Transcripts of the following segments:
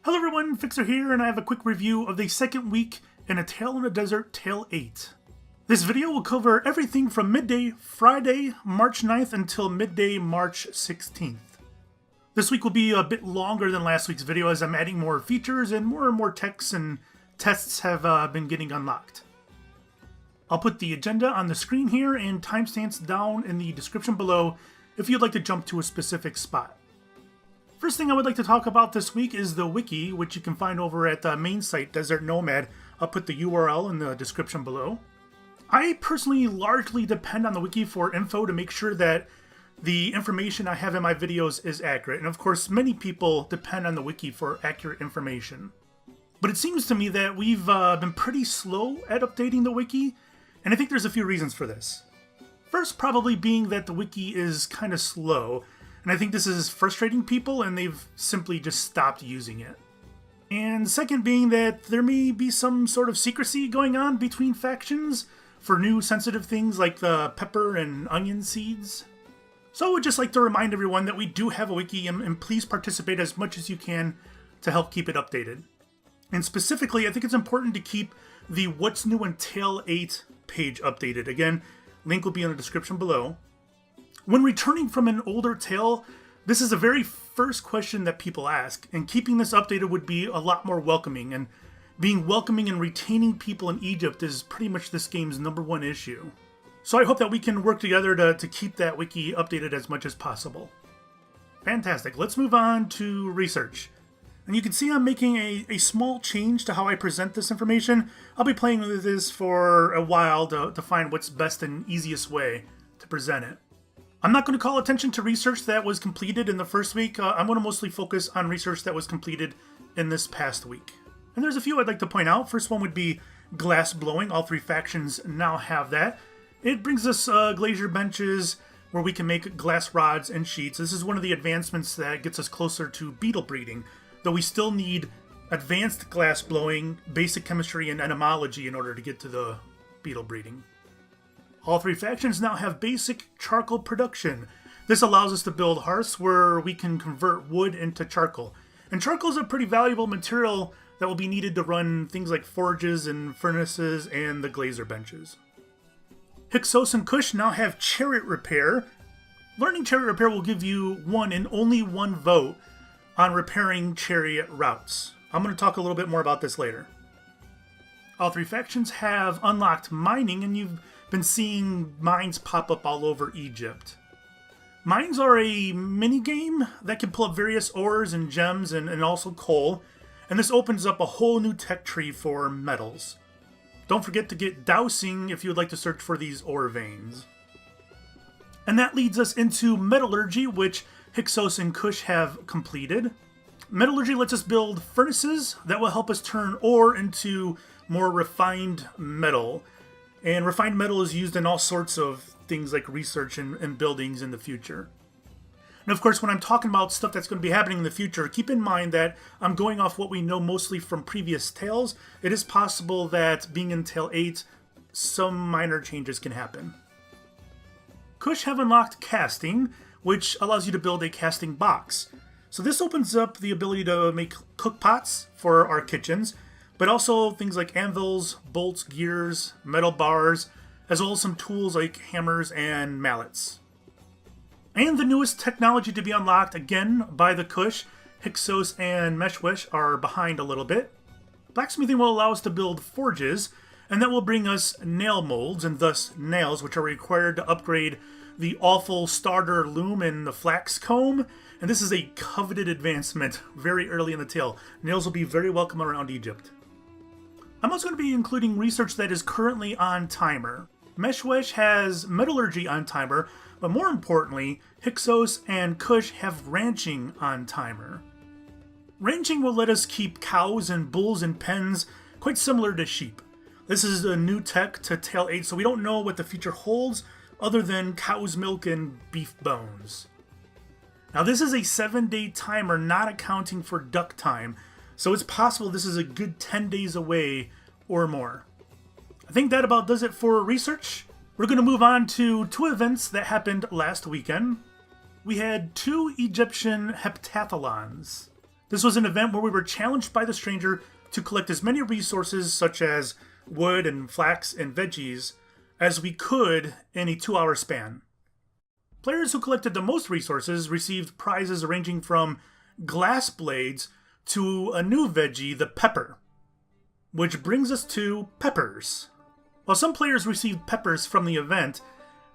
Hello everyone, Fixer here, and I have a quick review of the second week in A Tale in the Desert, Tale 8. This video will cover everything from midday Friday, March 9th until midday March 16th. This week will be a bit longer than last week's video as I'm adding more features and more texts and tests have been getting unlocked. I'll put the agenda on the screen here and timestamps down in the description below if you'd like to jump to a specific spot. First thing I would like to talk about this week is the Wiki, which you can find over at the main site, Desert Nomad. I'll put the URL in the description below. I personally largely depend on the Wiki for info to make sure that the information I have in my videos is accurate. And of course, many people depend on the Wiki for accurate information. But it seems to me that we've been pretty slow at updating the Wiki, and I think there's a few reasons for this. First, probably being that the Wiki is kind of slow, and I think this is frustrating people and they've simply just stopped using it. And second being that there may be some sort of secrecy going on between factions for new sensitive things like the pepper and onion seeds. So I would just like to remind everyone that we do have a wiki and please participate as much as you can to help keep it updated. And specifically, I think it's important to keep the What's New in Tale 8 page updated. Again, link will be in the description below. When returning from an older tale, this is the very first question that people ask, and keeping this updated would be a lot more welcoming, and being welcoming and retaining people in Egypt is pretty much this game's #1 issue. So I hope that we can work together to keep that wiki updated as much as possible. Fantastic, let's move on to research. And you can see I'm making a small change to how I present this information. I'll be playing with this for a while to find what's best and easiest way to present it. I'm not going to call attention to research that was completed in the first week. I'm going to mostly focus on research that was completed in this past week. And there's a few I'd like to point out. First one would be glass blowing. All three factions now have that. It brings us glacier benches where we can make glass rods and sheets. This is one of the advancements that gets us closer to beetle breeding, though we still need advanced glass blowing, basic chemistry, and entomology in order to get to the beetle breeding. All three factions now have basic charcoal production. This allows us to build hearths where we can convert wood into charcoal. And charcoal is a pretty valuable material that will be needed to run things like forges and furnaces and the glazier benches. Hyksos and Kush now have chariot repair. Learning chariot repair will give you one and only one vote on repairing chariot routes. I'm going to talk a little bit more about this later. All three factions have unlocked mining, and you've been seeing mines pop up all over Egypt. Mines are a mini-game that can pull up various ores and gems and also coal, and this opens up a whole new tech tree for metals. Don't forget to get dowsing if you would like to search for these ore veins. And that leads us into metallurgy, which Hyksos and Kush have completed. Metallurgy lets us build furnaces that will help us turn ore into more refined metal. And refined metal is used in all sorts of things like research and buildings in the future. And of course, when I'm talking about stuff that's going to be happening in the future, keep in mind that I'm going off what we know mostly from previous tales. It is possible that being in Tale 8, some minor changes can happen. Kush have unlocked casting, which allows you to build a casting box. So this opens up the ability to make cookpots for our kitchens, but also things like anvils, bolts, gears, metal bars, as well as some tools like hammers and mallets. And the newest technology to be unlocked, again, by the Kush, Hyksos and Meshwesh are behind a little bit. Blacksmithing will allow us to build forges, and that will bring us nail molds, and thus nails, which are required to upgrade the awful starter loom and the flax comb. And this is a coveted advancement very early in the tale. Nails will be very welcome around Egypt. I'm also going to be including research that is currently on timer. Meshwesh has metallurgy on timer, but more importantly, Hyksos and Kush have ranching on timer. Ranching will let us keep cows and bulls in pens, quite similar to sheep. This is a new tech to Tale 8, so we don't know what the future holds other than cow's milk and beef bones. Now this is a 7-day timer, not accounting for duck time, so it's possible this is a good 10 days away or more. I think that about does it for research. We're going to move on to two events that happened last weekend. We had 2 Egyptian Heptathlons. This was an event where we were challenged by the stranger to collect as many resources, such as wood and flax and veggies, as we could in a 2-hour span. Players who collected the most resources received prizes ranging from glass blades to a new veggie, the pepper. Which brings us to peppers. While some players received peppers from the event,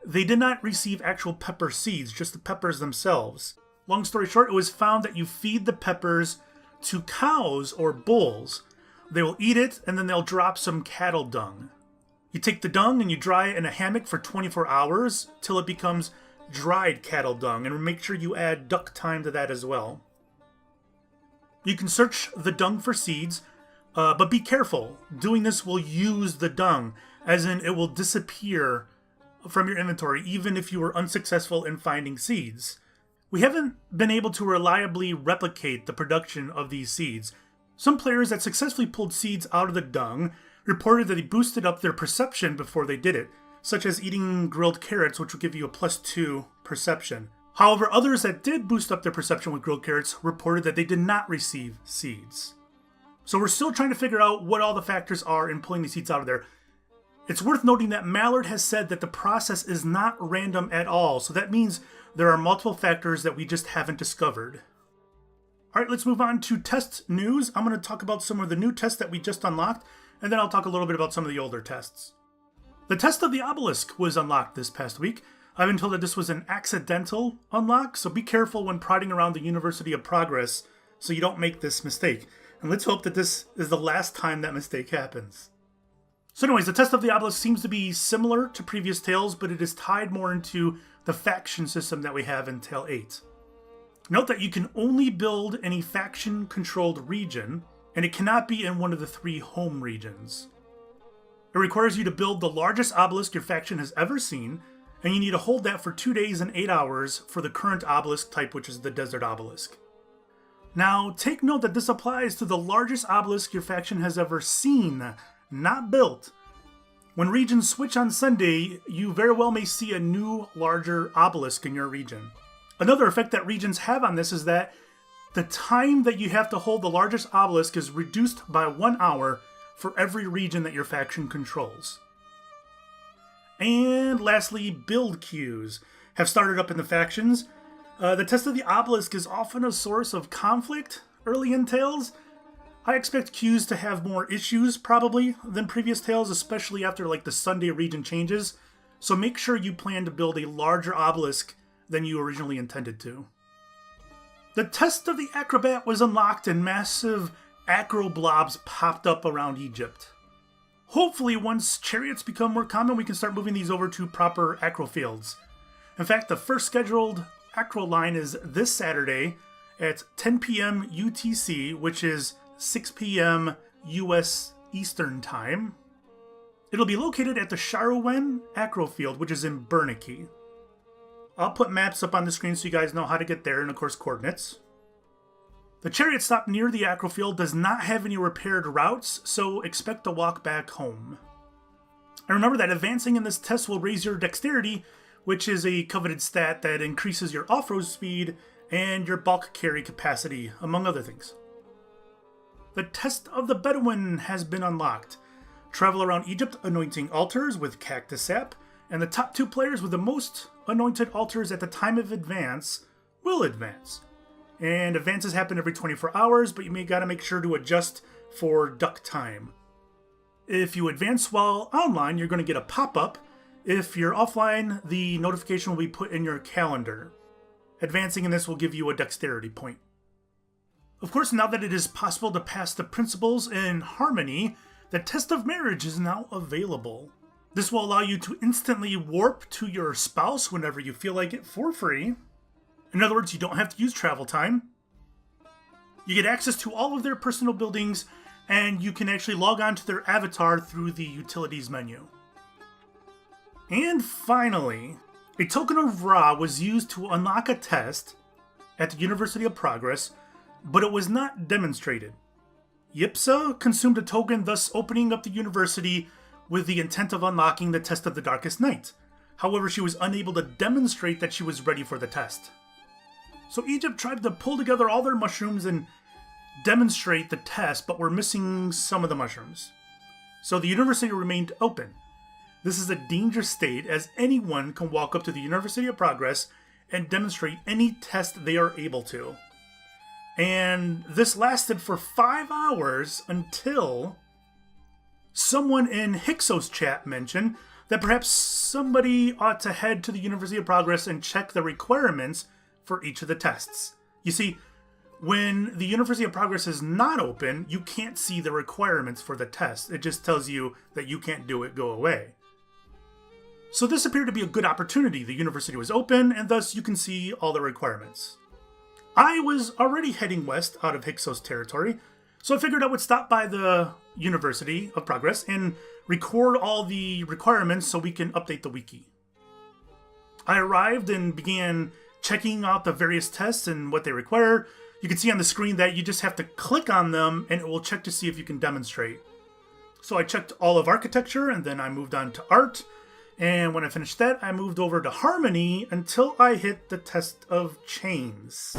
they did not receive actual pepper seeds, just the peppers themselves. Long story short, it was found that you feed the peppers to cows or bulls. They will eat it, and then they'll drop some cattle dung. You take the dung and you dry it in a hammock for 24 hours till it becomes dried cattle dung, and make sure you add duck time to that as well. You can search the dung for seeds, but be careful. Doing this will use the dung, as in it will disappear from your inventory even if you were unsuccessful in finding seeds. We haven't been able to reliably replicate the production of these seeds. Some players that successfully pulled seeds out of the dung reported that they boosted up their perception before they did it, such as eating grilled carrots, which will give you a +2 perception. However, others that did boost up their perception with grilled carrots reported that they did not receive seeds. So we're still trying to figure out what all the factors are in pulling the seeds out of there. It's worth noting that Mallard has said that the process is not random at all, so that means there are multiple factors that we just haven't discovered. Alright, let's move on to test news. I'm going to talk about some of the new tests that we just unlocked, and then I'll talk a little bit about some of the older tests. The test of the Obelisk was unlocked this past week. I've been told that this was an accidental unlock, so be careful when prodding around the University of Progress so you don't make this mistake. And let's hope that this is the last time that mistake happens. So anyways, the test of the Obelisk seems to be similar to previous tales, but it is tied more into the faction system that we have in Tale 8. Note that you can only build in a faction-controlled region, and it cannot be in one of the 3 home regions. It requires you to build the largest obelisk your faction has ever seen, and you need to hold that for 2 days and 8 hours for the current obelisk type, which is the Desert Obelisk. Now, take note that this applies to the largest obelisk your faction has ever seen, not built. When regions switch on Sunday, you very well may see a new, larger obelisk in your region. Another effect that regions have on this is that the time that you have to hold the largest obelisk is reduced by 1 hour for every region that your faction controls. And lastly, build queues have started up in the factions. The test of the Obelisk is often a source of conflict early in Tales. I expect queues to have more issues, probably, than previous Tales, especially after like the Sunday region changes. So make sure you plan to build a larger obelisk than you originally intended to. The test of the Acrobat was unlocked and massive acro blobs popped up around Egypt. Hopefully, once Chariots become more common, we can start moving these over to proper acro fields. In fact, the first scheduled acro line is this Saturday at 10 p.m. UTC, which is 6 p.m. US Eastern Time. It'll be located at the Chariots acro field, which is in Bernanke. I'll put maps up on the screen so you guys know how to get there, and of course coordinates. The chariot stop near the acro field does not have any repaired routes, so expect to walk back home. And remember that advancing in this test will raise your dexterity, which is a coveted stat that increases your off-road speed and your bulk carry capacity, among other things. The test of the Bedouin has been unlocked. Travel around Egypt anointing altars with cactus sap, and the top 2 players with the most anointed altars at the time of advance will advance. And advances happen every 24 hours, but you gotta make sure to adjust for duck time. If you advance while online, you're going to get a pop-up. If you're offline, the notification will be put in your calendar. Advancing in this will give you a dexterity point. Of course, now that it is possible to pass the principles in harmony, the test of marriage is now available. This will allow you to instantly warp to your spouse whenever you feel like it for free. In other words, you don't have to use travel time. You get access to all of their personal buildings, and you can actually log on to their avatar through the utilities menu. And finally, a token of Ra was used to unlock a test at the University of Progress, but it was not demonstrated. Yipsa consumed a token, thus opening up the university with the intent of unlocking the test of the Darkest Night. However, she was unable to demonstrate that she was ready for the test. So Egypt tried to pull together all their mushrooms and demonstrate the test, but we're missing some of the mushrooms. So the university remained open. This is a dangerous state, as anyone can walk up to the University of Progress and demonstrate any test they are able to. And this lasted for 5 hours until someone in Hyksos chat mentioned that perhaps somebody ought to head to the University of Progress and check the requirements for each of the tests. You see, when the University of Progress is not open, you can't see the requirements for the test. It just tells you that you can't do it, go away. So this appeared to be a good opportunity. The university was open, and thus you can see all the requirements. I was already heading west out of Hyksos territory, so I figured I would stop by the University of Progress and record all the requirements so we can update the wiki. I arrived and began checking out the various tests and what they require. You can see on the screen that you just have to click on them and it will check to see if you can demonstrate. So I checked all of architecture, and then I moved on to art. And when I finished that, I moved over to harmony until I hit the test of chains.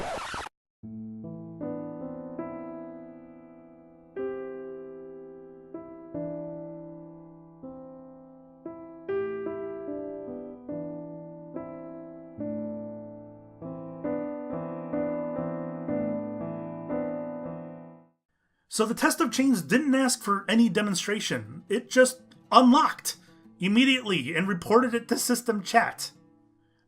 So the test of chains didn't ask for any demonstration. It just unlocked immediately and reported it to system chat.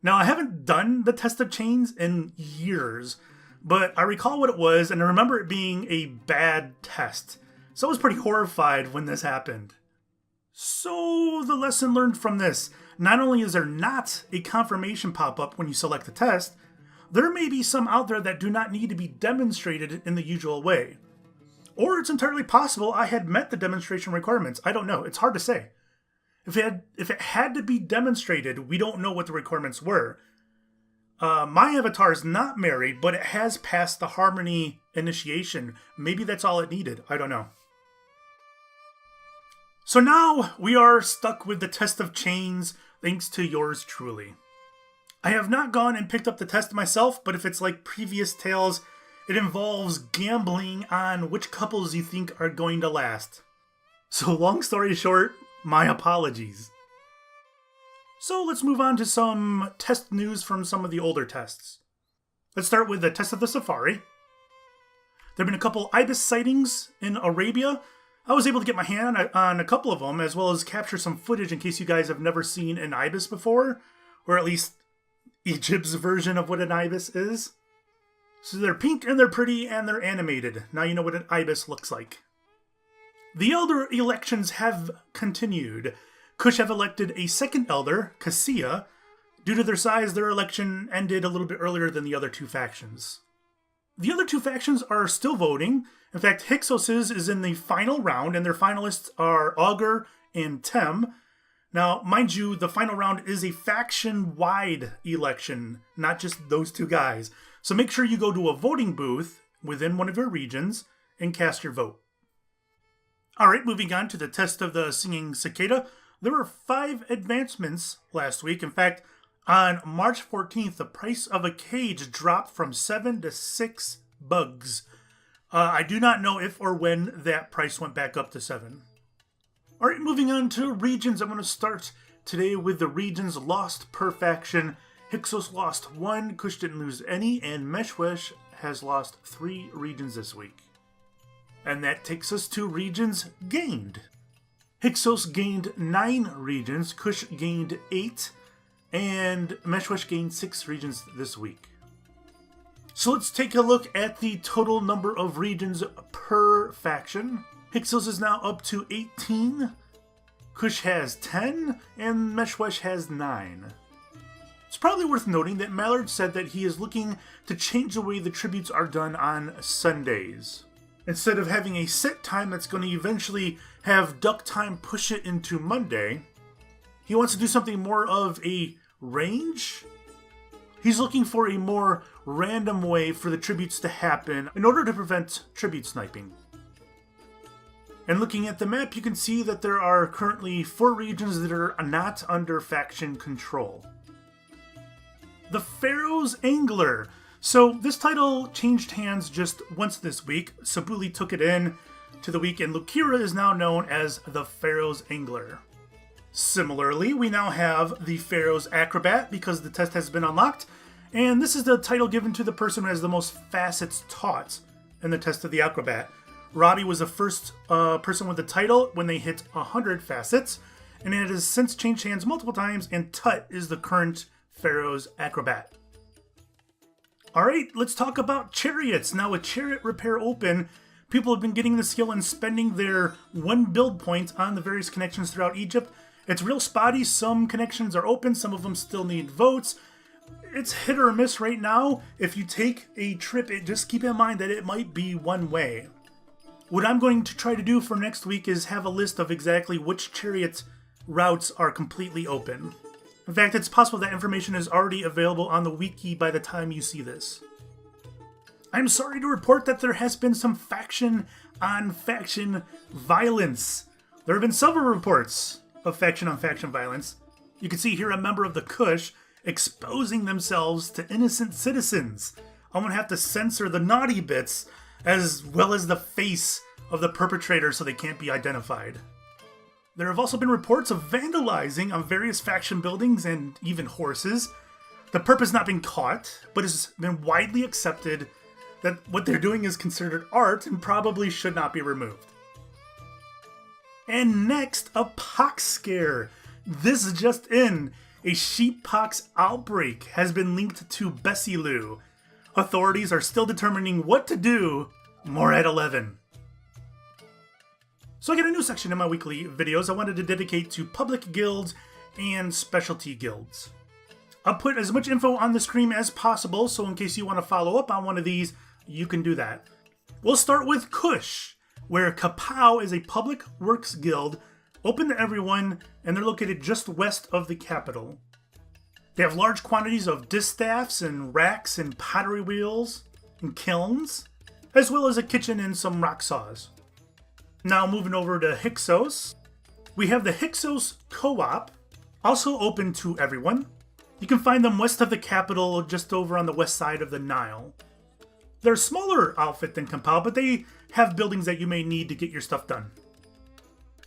Now, I haven't done the test of chains in years, but I recall what it was, and I remember it being a bad test. So I was pretty horrified when this happened. So the lesson learned from this: not only is there not a confirmation pop-up when you select the test, there may be some out there that do not need to be demonstrated in the usual way. Or it's entirely possible I had met the demonstration requirements. I don't know. It's hard to say. If it had to be demonstrated, we don't know what the requirements were. My avatar is not married, but it has passed the Harmony initiation. Maybe that's all it needed. I don't know. So now we are stuck with the test of chains, thanks to yours truly. I have not gone and picked up the test myself, but if it's like previous tales, it involves gambling on which couples you think are going to last. So long story short, my apologies. So let's move on to some test news from some of the older tests. Let's start with the test of the safari. There have been a couple ibis sightings in Arabia. I was able to get my hand on a couple of them, as well as capture some footage in case you guys have never seen an ibis before, or at least Egypt's version of what an ibis is. So they're pink and they're pretty and they're animated. Now you know what an ibis looks like. The elder elections have continued. Kush have elected a second elder, Cassia. Due to their size, their election ended a little bit earlier than the other two factions. The other two factions are still voting. In fact, Hyksos is in the final round, and their finalists are Augur and Tem. Now, mind you, the final round is a faction-wide election, not just those two guys. So make sure you go to a voting booth within one of your regions and cast your vote. Alright, moving on to the test of the singing cicada. There were 5 advancements last week. In fact, on March 14th, the price of a cage dropped from 7 to 6 bugs. I do not know if or when that price went back up to 7. Alright, moving on to regions. I'm going to start today with the regions lost per faction. Hyksos lost 1, Kush didn't lose any, and Meshwesh has lost 3 regions this week. And that takes us to regions gained. Hyksos gained 9 regions, Kush gained 8, and Meshwesh gained 6 regions this week. So let's take a look at the total number of regions per faction. Hyksos is now up to 18, Kush has 10, and Meshwesh has 9. It's probably worth noting that Mallard said that he is looking to change the way the tributes are done on Sundays. Instead of having a set time that's going to eventually have Duck Time push it into Monday, he wants to do something more of a range. He's looking for a more random way for the tributes to happen in order to prevent tribute sniping. And looking at the map, you can see that there are currently 4 regions that are not under faction control. The Pharaoh's Angler. So this title changed hands just once this week. Sabuli took it in to the week, and Lukira is now known as the Pharaoh's Angler. Similarly, we now have the Pharaoh's Acrobat because the test has been unlocked, and this is the title given to the person who has the most facets taught in the test of the Acrobat. Robbie was the first person with the title when they hit 100 facets, and it has since changed hands multiple times, and Tut is the current Pharaoh's Acrobat. Alright, let's talk about Chariots. Now with Chariot Repair open, people have been getting the skill and spending their 1 build point on the various connections throughout Egypt. It's real spotty. Some connections are open, some of them still need votes. It's hit or miss right now. If you take a trip, just keep in mind that it might be one way. What I'm going to try to do for next week is have a list of exactly which Chariot routes are completely open. In fact, it's possible that information is already available on the Wiki by the time you see this. I'm sorry to report that there has been some faction-on-faction violence. There have been several reports of faction-on-faction violence. You can see here a member of the Kush exposing themselves to innocent citizens. I'm going to have to censor the naughty bits as well as the face of the perpetrator so they can't be identified. There have also been reports of vandalizing on various faction buildings and even horses. The perp has not been caught, but has been widely accepted that what they're doing is considered art and probably should not be removed. And next, a pox scare. This is just in. A sheep pox outbreak has been linked to Bessilu. Authorities are still determining what to do. More at 11. So I got a new section in my weekly videos I wanted to dedicate to public guilds and specialty guilds. I'll put as much info on the screen as possible, so in case you want to follow up on one of these, you can do that. We'll start with Kush, where Kapow is a public works guild, open to everyone, and they're located just west of the capital. They have large quantities of distaffs and racks and pottery wheels and kilns, as well as a kitchen and some rock saws. Now moving over to Hyksos, we have the Hyksos Co-op, also open to everyone. You can find them west of the capital, just over on the west side of the Nile. They're a smaller outfit than Kapow, but they have buildings that you may need to get your stuff done.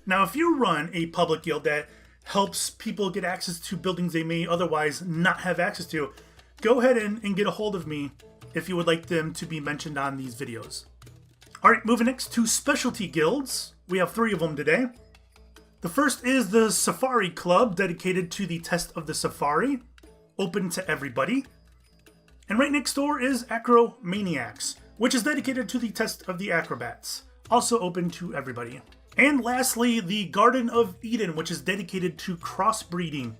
Now if you run a public guild that helps people get access to buildings they may otherwise not have access to, go ahead and get a hold of me if you would like them to be mentioned on these videos. Alright, moving next to specialty guilds. We have 3 of them today. The first is the Safari Club, dedicated to the test of the Safari, open to everybody. And right next door is Acro Maniacs, which is dedicated to the test of the Acrobats, also open to everybody. And lastly, the Garden of Eden, which is dedicated to crossbreeding.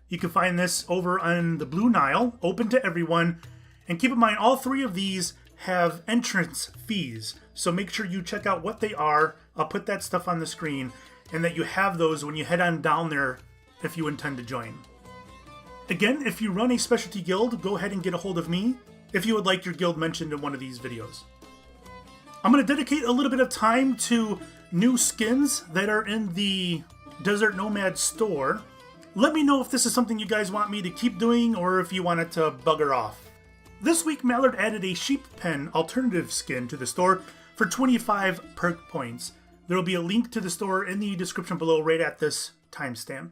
You can find this over on the Blue Nile, open to everyone. And keep in mind, all 3 of these have entrance fees, so make sure you check out what they are. I'll put that stuff on the screen, and that you have those when you head on down there if you intend to join. Again, if you run a specialty guild, go ahead and get a hold of me if you would like your guild mentioned in one of these videos. I'm going to dedicate a little bit of time to new skins that are in the Desert Nomad store. Let me know if this is something you guys want me to keep doing or if you want it to bugger off. This week, Mallard added a sheep pen alternative skin to the store for 25 perk points. There will be a link to the store in the description below right at this timestamp.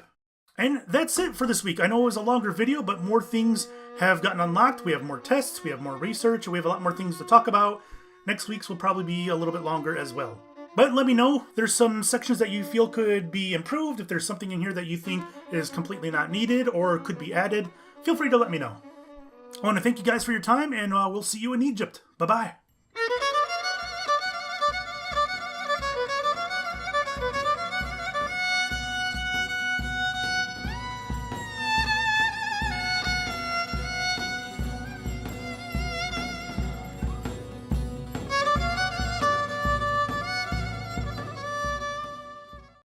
And that's it for this week. I know it was a longer video, but more things have gotten unlocked. We have more tests, we have more research, we have a lot more things to talk about. Next week's will probably be a little bit longer as well. But let me know if there's some sections that you feel could be improved, if there's something in here that you think is completely not needed or could be added. Feel free to let me know. I want to thank you guys for your time, and we'll see you in Egypt. Bye-bye.